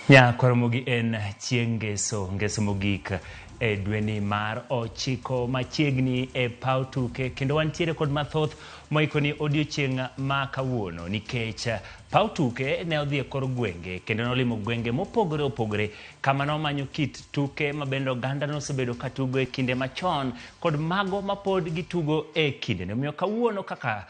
Nya koromogi en chieng' ngeso mogik e dweni mar 9 machiegni e paw tuke, kendo wantiere kod mathoth moikoni odiochieng' ma kawuono nikech paw tuke ne odhi e kor gwenge kendo nolimo gwenge mopogore opogore kama nomanyo kit tuke mabende oganda nosebedo ka tugo e kinde machon kod mago mapod gitugo e kinde ne. Omiyo kawuono kaka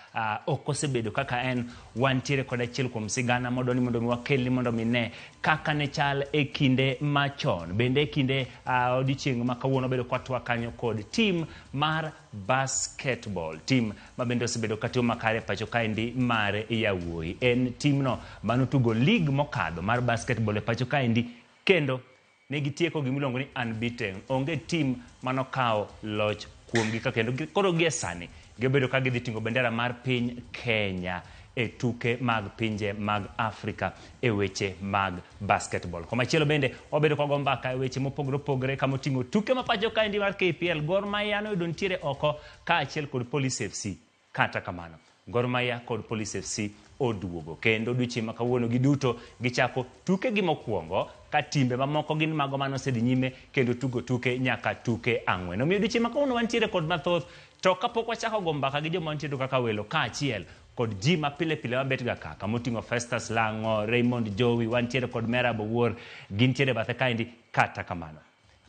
ok osebedo kaka en, wantiere kod achiel kuom sigana modoni mondo mi wakelni mondo mi ne kaka ne chal e kinde machon. Bende e kinde odiochieng' ma kawuono bedo kwatwa kanyo kod tim mar basketball, tim mabende osebedo katimo makare pacho kaendi mar yawuoyi. En timno manotugo lig mokadho mar basketball e pacho kaendi kendo ne gitieko gimiluongo ni unbeaten. Onge tim manokawo loch kuomgi ka kendo koro gie sani gibedo ka gidhi tingo bendera mar piny Kenya e tuke mag pinje mag Afrika e weche mag basketball. Komachielo bende obedo kwa gombaka e weche mopogore opogore kama oting'o tuke mapacho kaendi mar KPL. Gor Mahia noyudo ntiere oko ka achiel kod Police FC. Kata kamano Gor Mahia kod Police FC oduogo kendo odiochieng' ma kawuono giduto gichako tuke gi mokwongo ka timbe mamoko gin mago manosedhi nyime kendo tugo tuke nyaka tuke 4. Omiyo odiochieng' ma kawuono wantiere kod mathoth, to kapok wachako gombaka gi joma wantiere kaka welo ka achiel kod ji ma pile pile wabet ga kaka moting'o Festus Lango, Raymond Jowi, wantiere kod Mera Bowuor, gintiere bathe kaendi. Kata kamano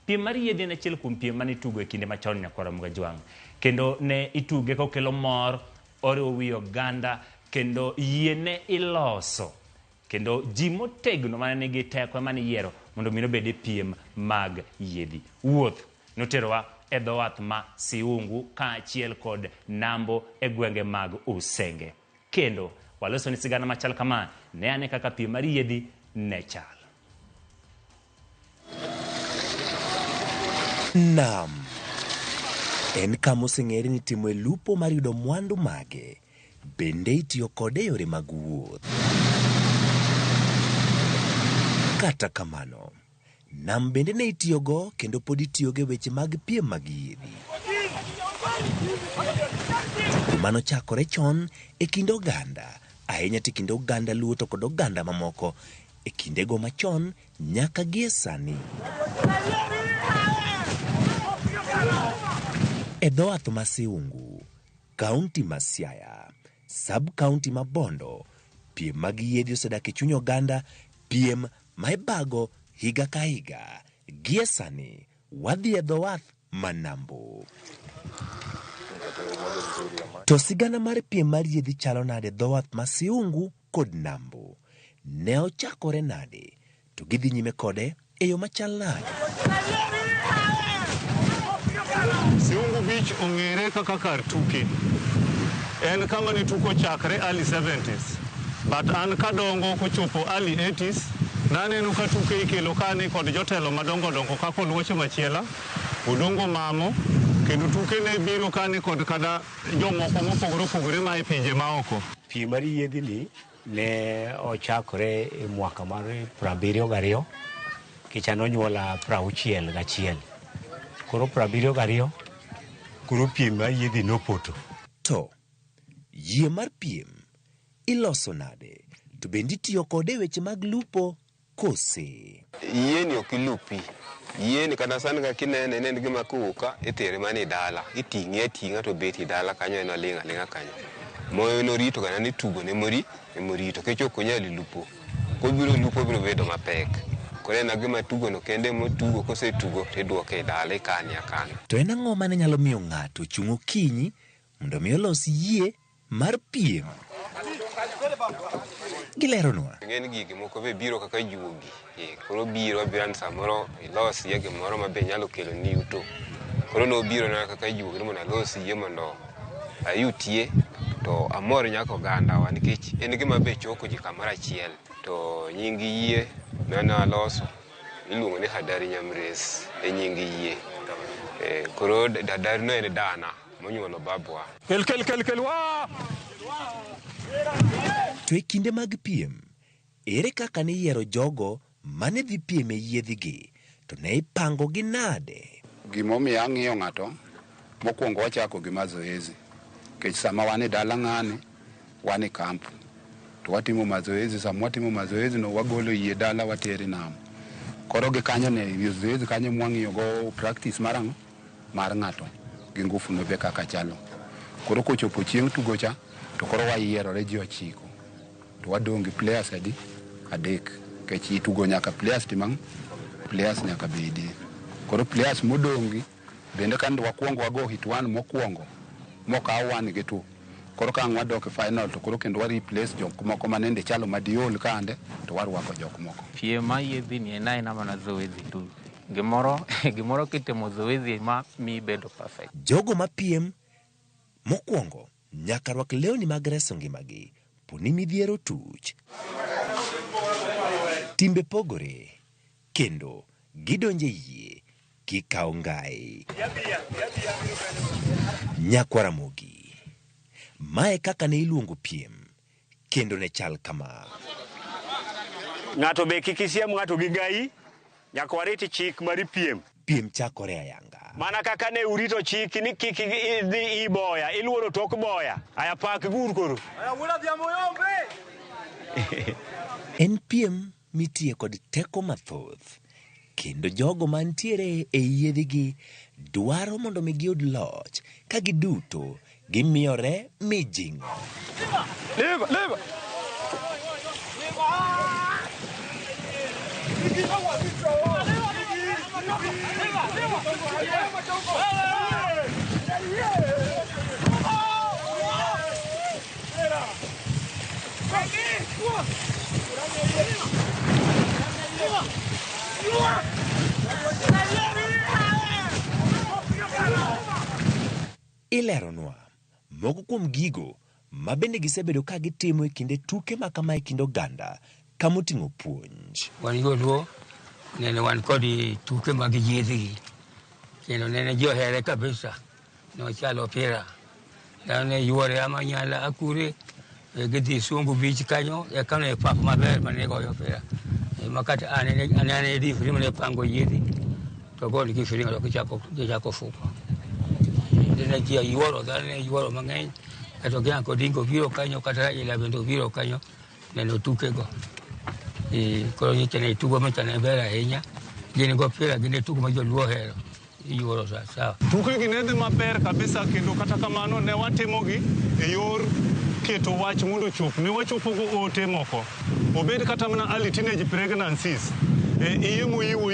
piem mar yiedhi en achiel kuom piem mane itugo e kinde machon nyakora Mgajwang', kendo ne ituge kokelo mor, oriwo wi oganda kendo yie ne iloso kendo ji motegno mane nigi teko mane yiero mondo mi nobed e piem mag yiedhi. Wuoth noterowa e dho wath ma Siungu ka achiel kod Nambo e gwenge mag Usenge, kendo waloso ni sigana machal kama ne ane kaka piem mar yiedhi ne chal. Nam en kama oseng'ere ni timo e lupo mar yudo mwandu mage, bende itiyo kode e yore mag wuoth. Kata kamano, nam bende ne itiyogo kendo pod itiyogo e weche mag piem mag yiedhi. Mano chakore chon e kind oganda, ahinya to kind oganda Luo to kod oganda mamoko e kindego machon nyaka gie sani. E dho wath ma Siungu, kaunti ma Siaya, sub-kaunti ma Bondo, piem mag yiedhi osedak e chuny oganda, piem ma ibago higa ka higa. Gie sani wadhi e dho wath ma Nambo. To sigana mar piem mar yiedhi chalo nade dho wath ma Siungu kod Nambo? Ne ochakore nade? To gidhi nyime kode e yo machal nade? Siungu Beach ong'ere kaka kar tuke. En kama ne tuko chakre early 70s. But an kadongo kochopo early 80s, naneno ka tuke ikelo kani kod jotelo madongo dongo kaka Oluoche Machiela, Odongo Mamo, kendo tuke ne biro kani kod kada jomoko mopogore opogore ma e pinje maoko. Piem mar yiedhi ni ne ochakore e mwaka mar 72 kicha nonyuola 61. Koro 72 koro piem mar yiedhi nopoto. To yie mar piem iloso nade? To bende itiyo kode weche mag lupo kose? Yie ni ok ilupi. Yie ni kata sani ka kinene ne gima kuka itere mani dala. Iting'e ating'a to beti dala kanyo eno linga kanyo. Moyo no rito kana ni tugo ne morito kechoko nyali lupo. Kobiro lupo biro bedo mapek. Kore na gima tugo no kende motugo kose tugo tiduoke e dala ikani akana. To en ang'o mane nyalo miyo ng'ato chung' okinyi mondo mi olos yie mar piem? Gileronwa. Ng'en gigi moko be biro kaka juogi. Koro biro biran samoro ilos yie gimoro ma be nyalo kelo ni yuto. Koro no biro na kaka juogi mondo alos yie mondo ayutie to amor nyako ganda wa nikech en gima be choko ji kamoro achiel. To nying yie nana aloso iluongo ni Hadari Nyamres e nying yie. Koro Hadari no en dana monyuolo babwa. Kel wa! To e kinde mag piem, ere kaka ne yiero jogo mane dhi piem e yiedhigi? To ne ipango gi nade? Gimomiyo ang'iyo ng'ato, mokwongo wachako gi mazoezi. Kech sama wan e dala ng'ane, wan e kampu. to watimo mazoezi. Sama watimo mazoezi no wagolo yie dala wateri nam. Koro gi kanyo ne zoezi kanyo mwang'iyo go practice mar ng'ato gi ngufu no be kaka chalo. Koro kochopo chieng' tugo cha to koro wayierore ji 9 to wadong' gi players adek kech itugo nyaka players timang' players nyaka bedi. Koro players modong'i bende kan wakuongo wago hit 1 mokuongo mokaw 1 gi 2. Koro ka wadok final to koro kendo wa replace jok moko manende chalo madiol kande to warwako jok moko. Piem mayiedhi ni en aina mana zoezi tu. Gimoro kitimo zoezi ma mi bedo perfect. Jogo mapiem mokuongo nyaka rwak lewni mag reso ngimagi poni midhiero tuch. Timbe pogore kendo gidonje yie kikaw ngai. Nyakwaramogi mae kaka ne iluongo piem kendo ne chal kama. Ng'ato be kikisiem ng'ato gi ngai nyaka wariti chik mar piem. Piem chakore ayanga. Mana kaka ne urito chik ni kik idhi iboya, iluoro tok boya. Aya pak gur koro. Aya wula dhiamo yombe. En piem mitie kod teko mathoth. Kendo jogo mantiere e yiedhigi dwaro mondo mi giyud loch ka giduto gimiyore mijing'o. Leva. Ileronwa moko kuom gigo ma bende gisebedo ka gitimo e kinde tuke ma kama e kind oganda kamoting'o puonj. Wan yoluo nene wan kodi tuke mag yiedhigi kendo nene ji ohere kabisa nochalo opira ne yuore amanyala akure gidhi Sungu Beach kanyo kano e pap maber mane goyo opira makati anene rifri mane pango yiedhi to gol gi firi kichako fuko ne ji yuoro dhane yuoro mang'eny kato gyan kodingo biro kanyo kata ila bendo biro kanyo neno tukego. Koro nyitene tugo machane ber ahinya gin go opira gin tugo ma joluo hero yuoro sawa. Tuke gi ne dhi maber kabisa kendo kata kamano ne watimogi e yor keto wach mondo chop. Ne wachopo go ote moko. Obed kata mana early teenage pregnancies. Iye moyiwo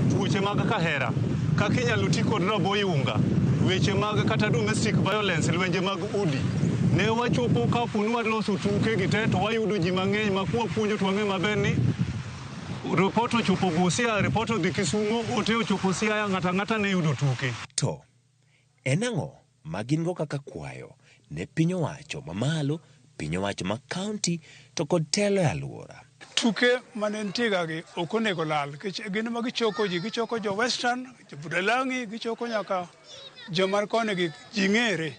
tuoche mag kahera. Kaka inyalo ti kod rabo yunga. Weche mag kata domestic violence, lwenje mag udi. Ne wachopo ka punu waloso tuke gi te to wayudo ji mang'eny ma kwa puonjo to wang'e maber ni report ochopo Busia, report odhi Kisumo, ote ochopo Siaya, ng'ata ne yudo tuke. To en ang'o ma gin go kaka kwayo ne piny owacho mamalo, piny owacho ma kaunti to kod telo e alwora? Tuke mane ntiega gi ok onego lal gin ma gichoko ji, gichoko jo Western, jo Budalangi, gichoko nyaka jo mar kone gi ji ng'ere.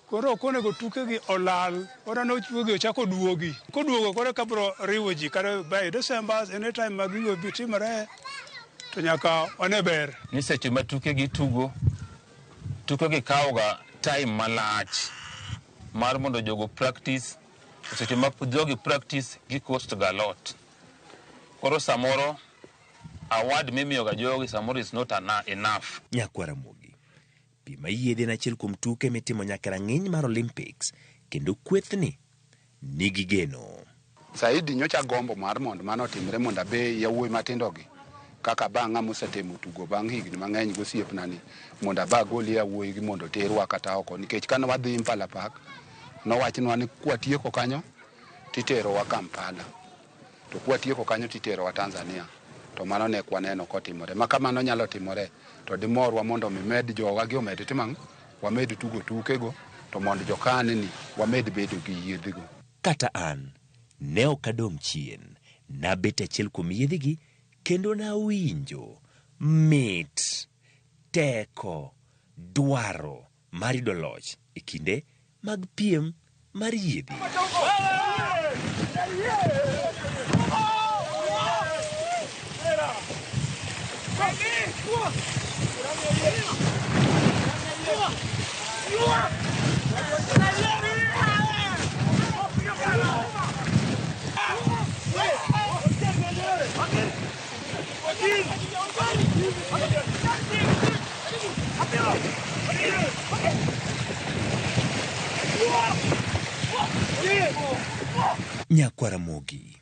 Koro ok onego tuke gi olal, orano chuogi ochako duogi. Koduogo koro kabro riwo ji kata by December anytime ma gigo bitimore to nyaka one ber. Ni seche ma tuke gi tugo, tuke gi kawoga time malach mar mondo jogo practice. Seche ma jogi practice gi cost ga lot. Koro samoro award mimiyo ga jogi samoro is not enough. Nyakwaramogi pi mayiedhi en achiel kuom tuke mitimo nyaka rang'iny mar Olympics kendo kwethni nigi geno. Saidi nyocha gombo mar mondo mano otimre mondo abe yawuoyi matindogi kaka bang'a mosetemo tugo bang' higni mang'eny gosiepnani mondo aba goli yawuoyi gi mondo terwa kata oko, nikech kane wadhi Impala Park nowachnwa ni kwatieko kanyo titerowa Kampala to kwatieko kanyo titerowa Tanzania. To mano ne kwaneno kotimore. Ma kamano nyalo timore to dimorwa mondo med jowa gi omed timang' wamed tugo tukego to mondo jokane ni wamed bedo gi yiedhigo. Kata an ne ok adong' chien, nabet achiel kuom yiedhigi kendo nawinjo mit, teko, dwaro mar yudo loch e kinde mag piem mar yiedhi. Nyakwaramogi,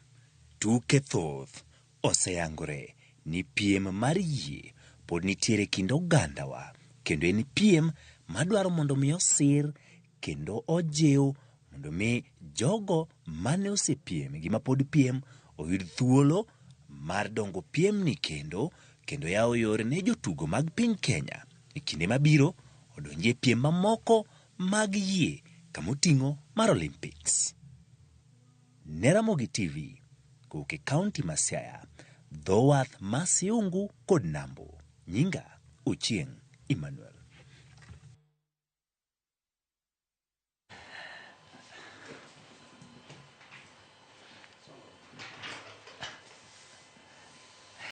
tuke thoth oseyangore ni piem mar yie pod nitiere kind ogandawa, kendo en piem madwaro mondo mi osir kendo ojiw mondo mi jogo mane osepiem gi mapod piem oyud thuolo mar dongo piem ni kendo yawo yore ne jotugo mag piny Kenya e kinde mabiro odonjie piem mamoko mag yie kamoting'o mar Olympics. Ne Ramogi TV, kowuok e kaunti ma Siaya, dho wath ma Siungu kod Nambo. Nyinga Ochieng' Emmanuel.